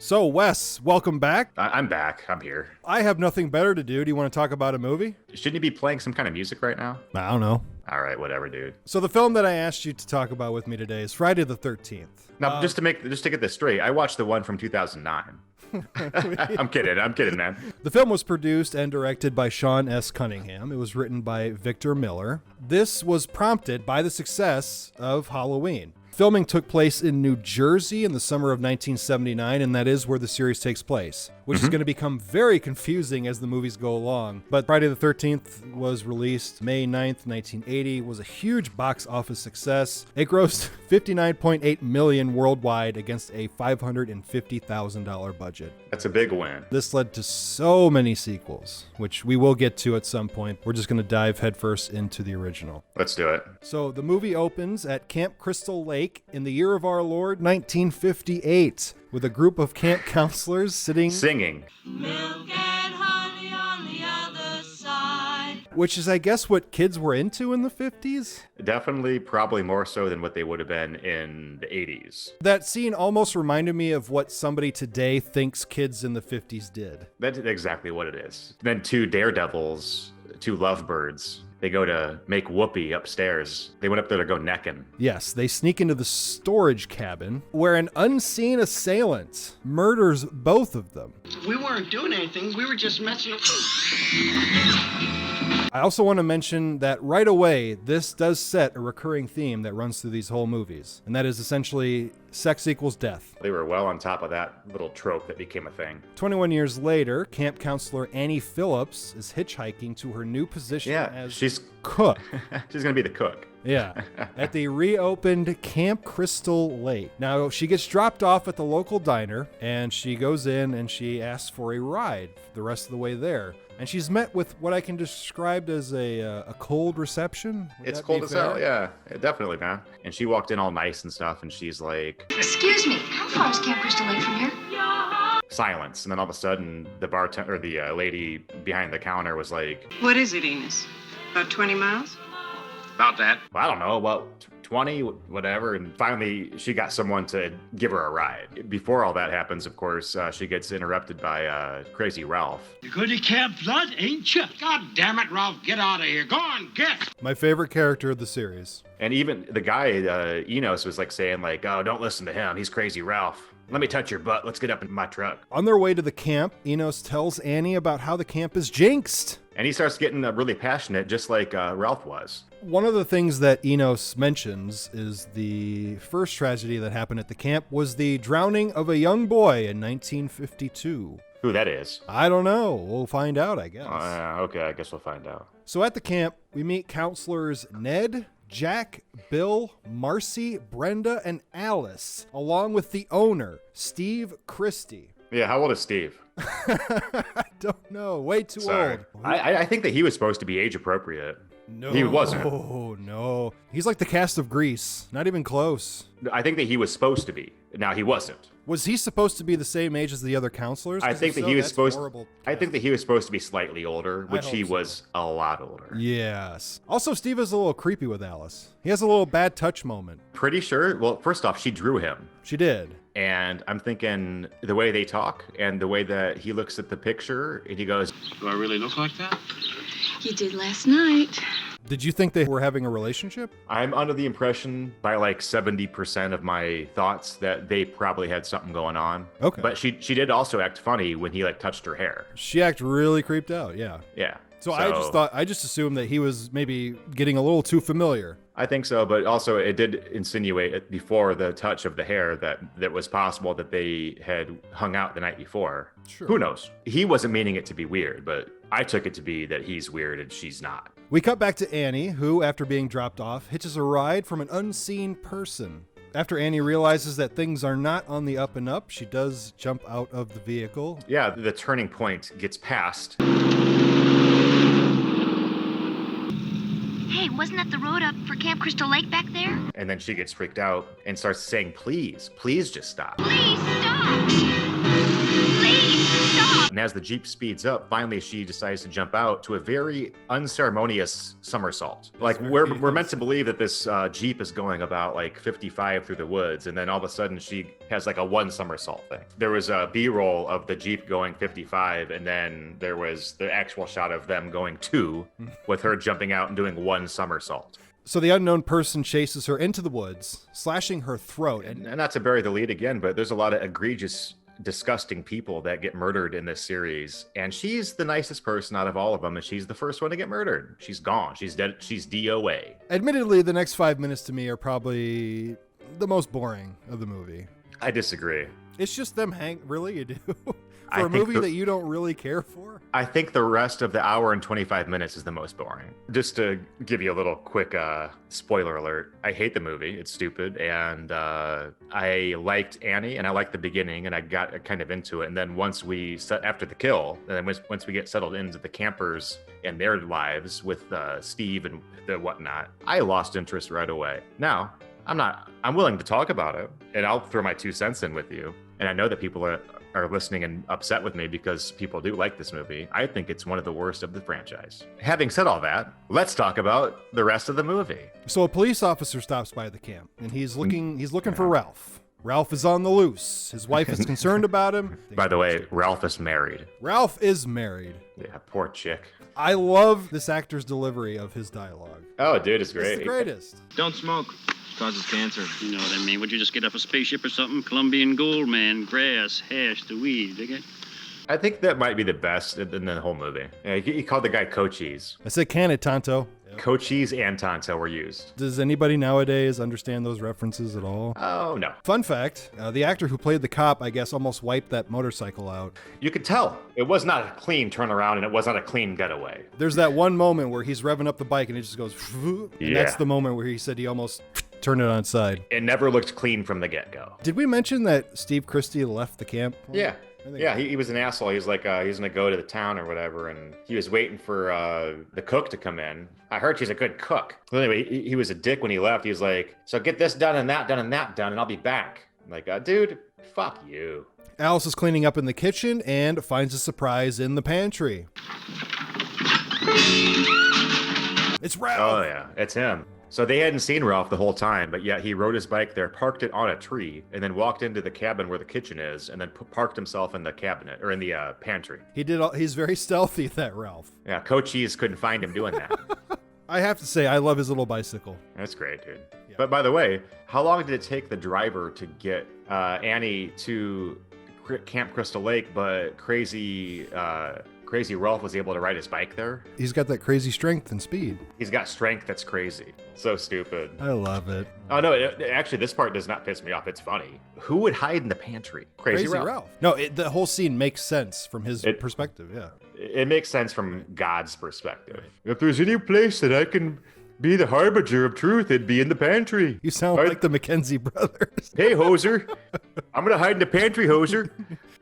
So, Wes, welcome back. I'm back. I'm here. I have nothing better to do. Do you want to talk about a movie? Shouldn't you be playing some kind of music right now? I don't know. All right, whatever, dude. So the film that I asked you to talk about with me today is Friday the 13th. Now, just to get this straight, I watched the one from 2009. I'm kidding, man. The film was produced and directed by Shawn S. Cunningham. It was written by Victor Miller. This was prompted by the success of Halloween. Filming took place in New Jersey in the summer of 1979, and that is where the series takes place, which is going to become very confusing as the movies go along. But Friday the 13th was released May 9th, 1980, was a huge box office success. It grossed $59.8 million worldwide against a $550,000 budget. That's a big win. This led to so many sequels, which we will get to at some point. We're just going to dive headfirst into the original. Let's do it. So the movie opens at Camp Crystal Lake in the year of our Lord, 1958, with a group of camp counselors singing. Milk and honey on the other side. Which is, I guess, what kids were into in the 50s? Definitely, probably more so than what they would have been in the 80s. That scene almost reminded me of what somebody today thinks kids in the 50s did. That's exactly what it is. Then two daredevils, two lovebirds, they go to make whoopee upstairs. They went up there to go necking. Yes, they sneak into the storage cabin where an unseen assailant murders both of them. We weren't doing anything. We were just messing up. I also want to mention that right away, this does set a recurring theme that runs through these whole movies, and that is essentially sex equals death. They were well on top of that little trope that became a thing. 21 years later, camp counselor Annie Phillips is hitchhiking to her new position as she's cook. She's going to be the cook. Yeah, at the reopened Camp Crystal Lake. Now, she gets dropped off at the local diner, and she goes in and she asks for a ride the rest of the way there. And she's met with what I can describe as a cold reception. It's cold as hell, yeah, definitely, man. And she walked in all nice and stuff, and she's like, "Excuse me, how far is Camp Crystal Lake from here?" Silence. And then all of a sudden, the bartender, or the lady behind the counter was like, "What is it, Enos? About 20 miles?" "About that." Well, I don't know, about 20, whatever. And finally, she got someone to give her a ride. Before all that happens, of course, she gets interrupted by Crazy Ralph. You're going to Camp Blood, ain't you? God damn it, Ralph, get out of here. Go on, get. My favorite character of the series. And even the guy, Enos, was like saying like, "Oh, don't listen to him. He's Crazy Ralph. Let me touch your butt. Let's get up in my truck." On their way to the camp, Enos tells Annie about how the camp is jinxed. And he starts getting really passionate, just like Ralph was. One of the things that Enos mentions is the first tragedy that happened at the camp was the drowning of a young boy in 1952. Who that is? I don't know. We'll find out, I guess. Okay, I guess we'll find out. So at the camp, we meet counselors Ned, Jack, Bill, Marcy, Brenda, and Alice, along with the owner, Steve Christie. Yeah, how old is Steve? I don't know. Way too Sorry. old. I think that he was supposed to be age appropriate. No, he wasn't. No. He's like the cast of Grease. Not even close. I think that he was supposed to be. Now, he wasn't. Was he supposed to be the same age as the other counselors? I think that he was supposed to be slightly older, which he so. was a lot older. Yes. Also, Steve is a little creepy with Alice. He has a little bad touch moment. Pretty sure. Well, first off, she drew him. She did. And I'm thinking the way they talk and the way that he looks at the picture and he goes, Do I really look like that? You did last night. Did you think they were having a relationship? I'm under the impression by like 70% of my thoughts that they probably had something going on. Okay. But she did also act funny when he like touched her hair. She acted really creeped out, yeah. Yeah. So I just assumed that he was maybe getting a little too familiar. I think so, but also it did insinuate before the touch of the hair that was possible that they had hung out the night before. Sure. Who knows? He wasn't meaning it to be weird, but I took it to be that he's weird and she's not. We cut back to Annie, who, after being dropped off, hitches a ride from an unseen person. After Annie realizes that things are not on the up and up, she does jump out of the vehicle. Yeah, the turning point gets passed. Hey, wasn't that the road up for Camp Crystal Lake back there? And then she gets freaked out and starts saying, please just stop. Please stop! Please stop! And as the Jeep speeds up, finally she decides to jump out to a very unceremonious somersault. Like we're meant to believe that this Jeep is going about like 55 through the woods, and then all of a sudden she has like a one somersault thing. There was a B-roll of the Jeep going 55, and then there was the actual shot of them going 2 with her jumping out and doing one somersault. So the unknown person chases her into the woods, slashing her throat. And not to bury the lead again, but there's a lot of egregious, disgusting people that get murdered in this series. And she's the nicest person out of all of them, and she's the first one to get murdered. She's gone. She's dead. She's DOA. Admittedly, the next 5 minutes to me are probably the most boring of the movie. I disagree. It's just them really? You do? For a movie that you don't really care for? I think the rest of the hour and 25 minutes is the most boring. Just to give you a little quick spoiler alert, I hate the movie. It's stupid. And I liked Annie, and I liked the beginning, and I got kind of into it. And then after the kill, and then once we get settled into the campers and their lives with Steve and the whatnot, I lost interest right away. Now, I'm willing to talk about it, and I'll throw my 2 cents in with you. And I know that people are listening and upset with me because people do like this movie. I think it's one of the worst of the franchise. Having said all that, let's talk about the rest of the movie. So a police officer stops by the camp, and he's looking for Ralph. Ralph is on the loose. His wife is concerned about him. By the way, Ralph is married. Ralph is married. Yeah, poor chick. I love this actor's delivery of his dialogue. Oh, dude, it's great. It's the greatest. Don't smoke. Causes cancer. You know what I mean? Would you just get off a spaceship or something? Colombian gold, man. Grass, hash, the weed. Dig it? I think that might be the best in the whole movie. Yeah, he called the guy Cochise. I said can it, Tonto. Yep. Cochise and Tonto were used. Does anybody nowadays understand those references at all? Oh, no. Fun fact, the actor who played the cop, I guess, almost wiped that motorcycle out. You could tell. It was not a clean turnaround, and it was not a clean getaway. There's that one moment where he's revving up the bike, and it just goes, and that's the moment where he said he almost turned it on its side. It never looked clean from the get-go. Did we mention that Steve Christie left the camp? Yeah. Yeah, he was an asshole. He was like, he's going to go to the town or whatever, and he was waiting for the cook to come in. I heard she's a good cook. Well, anyway, he was a dick when he left. He was like, so get this done and that done and that done, and I'll be back. I'm like, dude, fuck you. Alice is cleaning up in the kitchen and finds a surprise in the pantry. It's Ralph! Oh, yeah, it's him. So they hadn't seen Ralph the whole time, but yet he rode his bike there, parked it on a tree, and then walked into the cabin where the kitchen is, and then parked himself in the cabinet, or in the pantry. He's very stealthy, that Ralph. Yeah, Cochise couldn't find him doing that. I have to say, I love his little bicycle. That's great, dude. Yeah. But by the way, how long did it take the driver to get Annie to Camp Crystal Lake, but crazy Ralph was able to ride his bike there? He's got that crazy strength and speed. He's got strength that's crazy. So stupid. I love it. Oh, no, actually, this part does not piss me off. It's funny. Who would hide in the pantry? Crazy Ralph. No, the whole scene makes sense from his perspective, yeah. It makes sense from God's perspective. If there's any place that I can be the harbinger of truth, it'd be in the pantry. You sound like the McKenzie brothers. Hey, Hoser. I'm going to hide in the pantry, Hoser.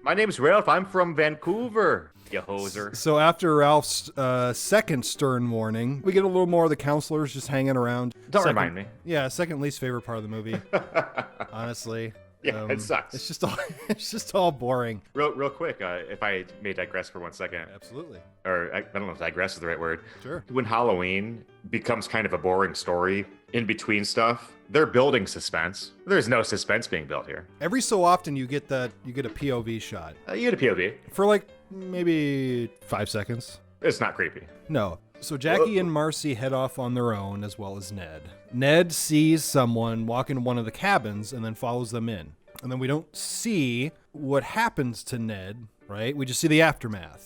My name's Ralph. I'm from Vancouver. You hoser. So after Ralph's second stern warning, we get a little more of the counselors just hanging around. Don't remind me. Yeah, second least favorite part of the movie. Honestly. Yeah, it sucks. It's just all boring. Real quick, if I may digress for 1 second. Absolutely. Or I don't know if digress is the right word. Sure. When Halloween becomes kind of a boring story in between stuff, they're building suspense. There's no suspense being built here. Every so often you get a POV shot. You get a POV. For like maybe 5 seconds. It's not creepy. No. So Jackie and Marcy head off on their own, as well as Ned. Ned sees someone walk into one of the cabins and then follows them in. And then we don't see what happens to Ned, right? We just see the aftermath.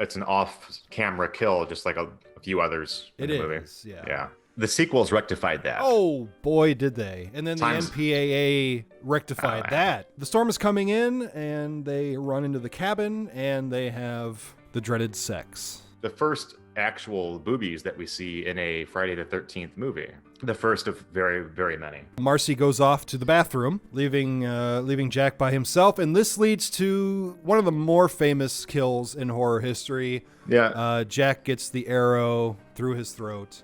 It's an off-camera kill, just like a few others in the movie. It is, yeah. Yeah. The sequels rectified that. Oh, boy, did they. And then the MPAA rectified that. The storm is coming in, and they run into the cabin, and they have the dreaded sex. The first actual boobies that we see in a Friday the 13th movie. The first of very, very many. Marcy goes off to the bathroom, leaving Jack by himself, and this leads to one of the more famous kills in horror history. Yeah. Jack gets the arrow through his throat.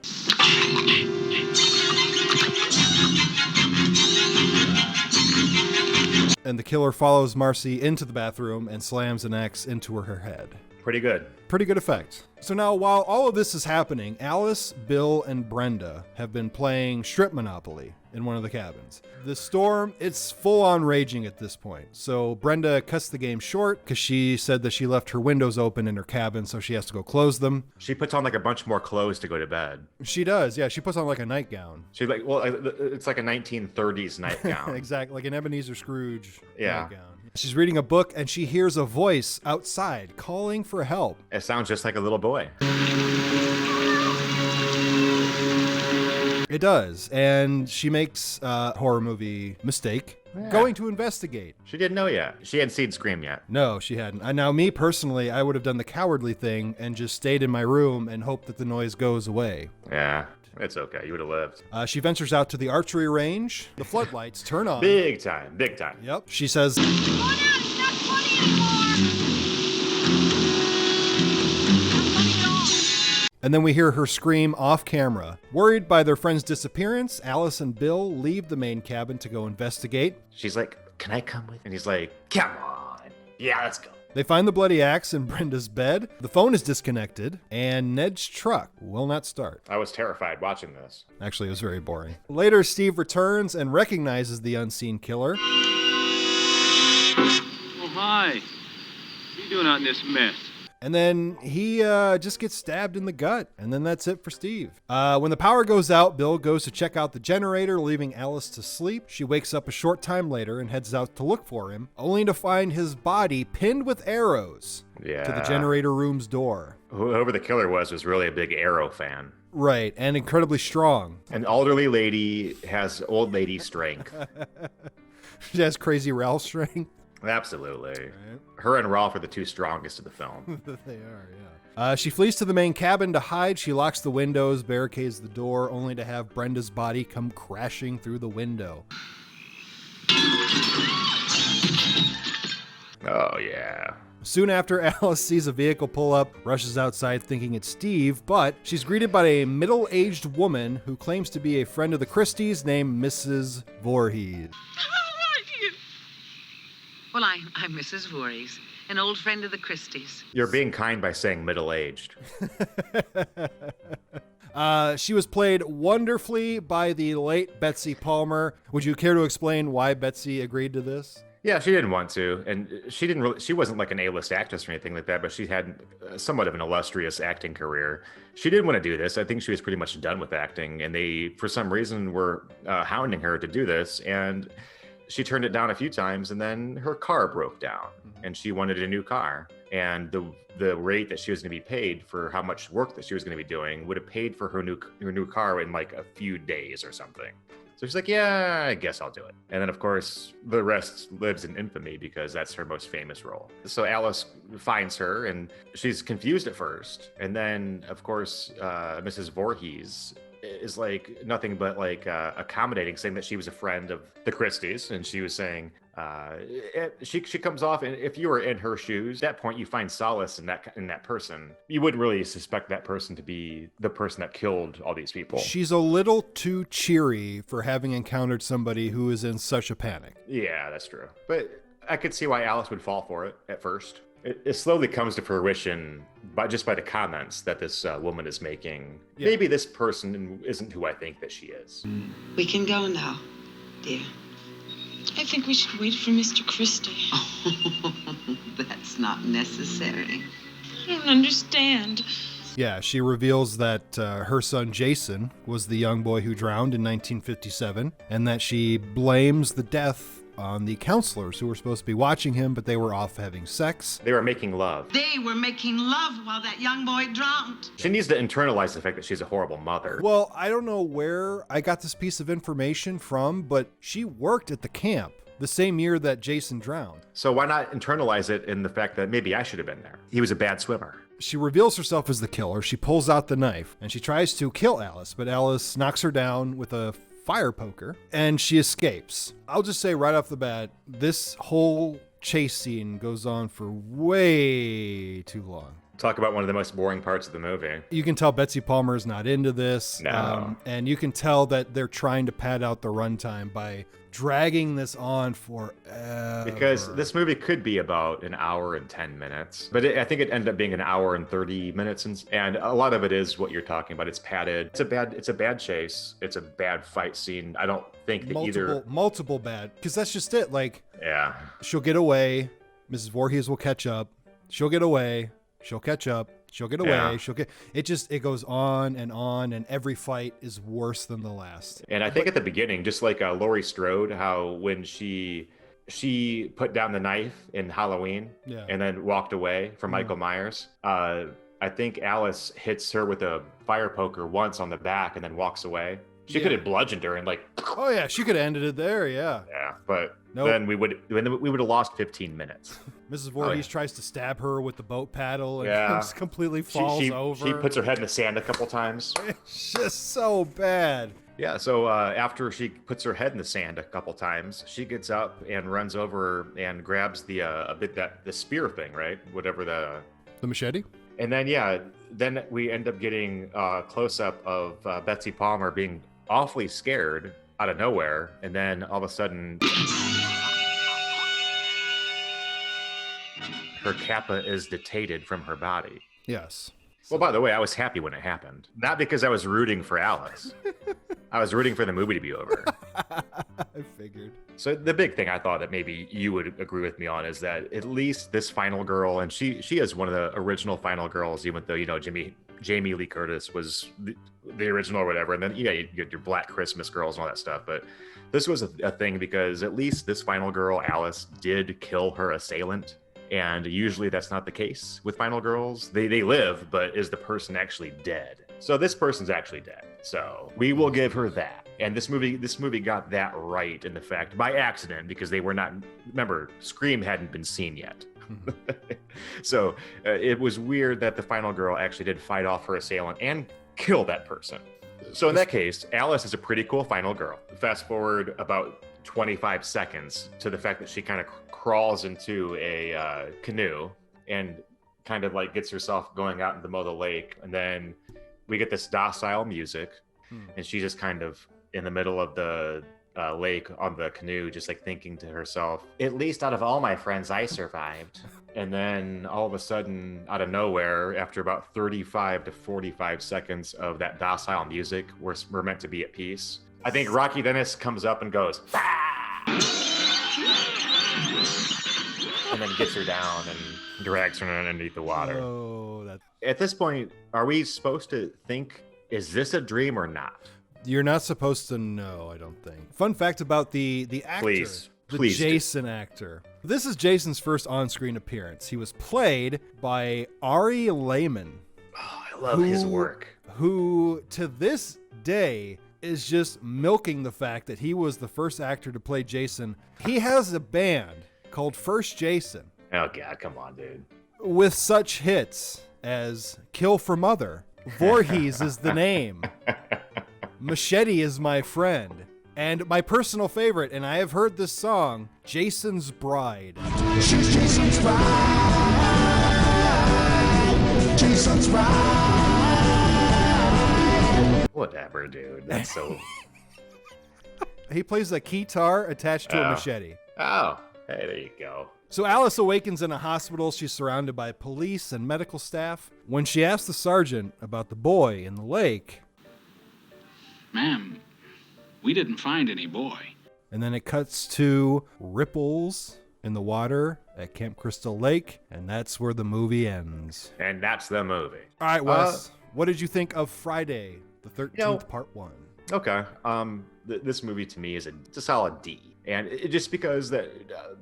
and the killer follows Marcy into the bathroom and slams an axe into her head. Pretty good. Pretty good effect. So now, while all of this is happening, Alice, Bill, and Brenda have been playing Strip Monopoly in one of the cabins. The storm, it's full on raging at this point. So Brenda cuts the game short because she said that she left her windows open in her cabin, so she has to go close them. She puts on like a bunch more clothes to go to bed. She does, yeah. She puts on like a nightgown. It's like a 1930s nightgown. Exactly, like an Ebenezer Scrooge nightgown. She's reading a book and she hears a voice outside calling for help. It sounds just like a little boy. It does, and she makes a horror movie mistake, going to investigate. She didn't know yet. She hadn't seen Scream yet. No, she hadn't. Now, me personally, I would have done the cowardly thing and just stayed in my room and hoped that the noise goes away. Yeah, it's okay. You would have lived. She ventures out to the archery range. The floodlights turn on. Big time. Yep. She says, Go down, it's not funny anymore. and then we hear her scream off camera. Worried by their friend's disappearance, Alice and Bill leave the main cabin to go investigate. She's like, can I come with? And he's like, come on. Yeah, let's go. They find the bloody axe in Brenda's bed. The phone is disconnected, and Ned's truck will not start. I was terrified watching this. Actually, it was very boring. Later, Steve returns and recognizes the unseen killer. Oh, hi. What are you doing out in this mess? And then he just gets stabbed in the gut. And then that's it for Steve. When the power goes out, Bill goes to check out the generator, leaving Alice to sleep. She wakes up a short time later and heads out to look for him, only to find his body pinned with arrows to the generator room's door. Whoever the killer was really a big Arrow fan. Right, and incredibly strong. An elderly lady has old lady strength. She has crazy Ralph strength. Absolutely. Right. Her and Ralph are the two strongest of the film. They are, yeah. She flees to the main cabin to hide. She locks the windows, barricades the door, only to have Brenda's body come crashing through the window. Oh, yeah. Soon after, Alice sees a vehicle pull up, rushes outside thinking it's Steve, but she's greeted by a middle-aged woman who claims to be a friend of the Christies named Mrs. Vorhees. Well, I'm Mrs. Voorhees, an old friend of the Christies. You're being kind by saying middle-aged. She was played wonderfully by the late Betsy Palmer. Would you care to explain why Betsy agreed to this? Yeah, she didn't want to, and she wasn't like an A-list actress or anything like that, but she had somewhat of an illustrious acting career. She didn't want to do this. I think she was pretty much done with acting, and they, for some reason, were hounding her to do this, and she turned it down a few times, and then her car broke down, and she wanted a new car. And the rate that she was going to be paid for how much work that she was going to be doing would have paid for her new car in like a few days or something. So she's like, yeah, I guess I'll do it. And then, of course, the rest lives in infamy because that's her most famous role. So Alice finds her, and she's confused at first. And then, of course, Mrs. Voorhees is like nothing but like accommodating, saying that she was a friend of the Christies, and she was saying she comes off, and if you were in her shoes, at that point you find solace in that person. You wouldn't really suspect that person to be the person that killed all these people. She's a little too cheery for having encountered somebody who is in such a panic. Yeah, that's true. But I could see why Alice would fall for it at first. It slowly comes to fruition by the comments that this woman is making. Yeah. Maybe this person isn't who I think that she is. We can go now, dear. I think we should wait for Mr. Christie. That's not necessary. I don't understand. Yeah, she reveals that her son Jason was the young boy who drowned in 1957, and that she blames the death on the counselors who were supposed to be watching him, but they were off having sex. They were making love. They were making love while that young boy drowned. She needs to internalize the fact that she's a horrible mother. Well, I don't know where I got this piece of information from, but she worked at the camp the same year that Jason drowned. So why not internalize it in the fact that maybe I should have been there? He was a bad swimmer. She reveals herself as the killer. She pulls out the knife, and she tries to kill Alice, but Alice knocks her down with a fire poker, and she escapes. I'll just say right off the bat, this whole chase scene goes on for way too long. Talk about one of the most boring parts of the movie. You can tell Betsy Palmer's not into this. No. And you can tell that they're trying to pad out the runtime by dragging this on forever. Because this movie could be about an hour and 10 minutes, but I think it ended up being an hour and 30 minutes. And a lot of it is what you're talking about. It's padded. It's a bad chase. It's a bad fight scene. I don't think that multiple bad, because that's just it. Like, yeah, she'll get away. Mrs. Voorhees will catch up. She'll get away. She'll catch up. She'll get away. Yeah. It goes on, and every fight is worse than the last. And I think at the beginning, just like Laurie Strode, how when she put down the knife in Halloween and then walked away from Michael Myers, I think Alice hits her with a fire poker once on the back and then walks away. She could have bludgeoned her and oh yeah, she could have ended it there. Yeah, but nope. Then we would have lost 15tion minutes. Mrs. Voorhees tries to stab her with the boat paddle and just completely she falls over. She puts her head in the sand a couple times. It's just so bad. Yeah, so after she puts her head in the sand a couple times, she gets up and runs over and grabs the spear thing, right? Whatever the machete. And then we end up getting a close up of Betsy Palmer being awfully scared out of nowhere, and then all of a sudden her kappa is detated from her body. Yes. Well, by the way, I was happy when it happened. Not because I was rooting for Alice. I was rooting for the movie to be over. I figured. So the big thing I thought that maybe you would agree with me on is that at least this final girl, and she is one of the original final girls, even though, Jamie Lee Curtis was the original or whatever. And then, you get your Black Christmas girls and all that stuff. But this was a thing because at least this final girl, Alice, did kill her assailant. And usually that's not the case with final girls. They live, but is the person actually dead? So this person's actually dead. So we will give her that. And this movie got that right in the fact by accident, because they were not, remember, Scream hadn't been seen yet. So it was weird that the final girl actually did fight off her assailant and kill that person. So in that case, Alice is a pretty cool final girl. Fast forward about 25 seconds to the fact that she kind of crawls into a canoe and kind of gets herself going out into the middle of the lake. And then we get this docile music, and she's just kind of in the middle of the lake on the canoe, just thinking to herself, at least out of all my friends, I survived. And then all of a sudden, out of nowhere, after about 35 to 45 seconds of that docile music, we're meant to be at peace. I think Rocky Dennis comes up and goes, and then gets her down and drags her underneath the water. At this point, are we supposed to think, is this a dream or not? You're not supposed to know, I don't think. Fun fact about the actor. Please Jason actor. This is Jason's first on-screen appearance. He was played by Ari Lehman. Oh, I love his work. Who, to this day, is just milking the fact that he was the first actor to play Jason. He has a band called First Jason. Oh, God, come on, dude. With such hits as Kill for Mother, Vorhees is the name, Machete is my friend, and my personal favorite, and I have heard this song, Jason's Bride. She's Jason's bride. Jason's bride. Whatever, dude. That's so... He plays a guitar attached to a machete. Oh, hey, there you go. So Alice awakens in a hospital. She's surrounded by police and medical staff. When she asks the sergeant about the boy in the lake... Ma'am, we didn't find any boy. And then it cuts to ripples in the water at Camp Crystal Lake, and that's where the movie ends. And that's the movie. All right, Wes, what did you think of Friday the 13th, Part 1? Okay. This movie to me is a solid D. And just because that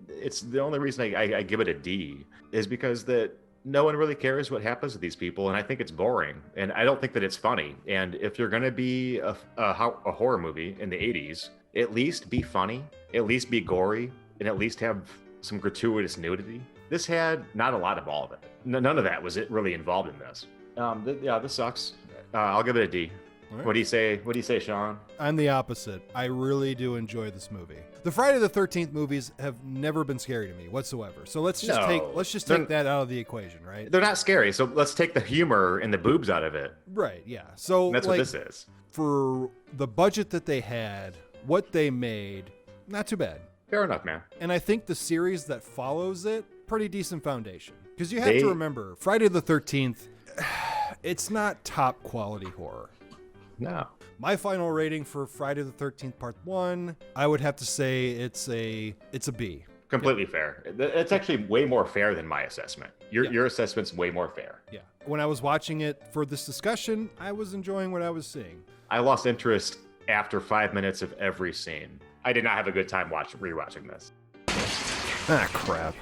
it's the only reason I give it a D is because that no one really cares what happens to these people, and I think it's boring, and I don't think that it's funny. And if you're gonna be a horror movie in the 80s, at least be funny, at least be gory, and at least have some gratuitous nudity. This had not a lot of all of it. None of that was really involved in this. This sucks. I'll give it a D. right. What do you say? What do you say, Sean? I'm the opposite. I really do enjoy this movie. The Friday the 13th movies have never been scary to me whatsoever. So let's just take that out of the equation, right? They're not scary. So let's take the humor and the boobs out of it. Right, yeah. So And that's what this is. For the budget that they had, what they made, not too bad. Fair enough, man. And I think the series that follows it, pretty decent foundation. Because you have to remember, Friday the 13th, it's not top quality horror. No. My final rating for Friday the 13th Part 1, I would have to say it's a B. Completely fair. It's actually way more fair than my assessment. Your assessment's way more fair. Yeah. When I was watching it for this discussion, I was enjoying what I was seeing. I lost interest after 5 minutes of every scene. I did not have a good time rewatching this. Ah, crap.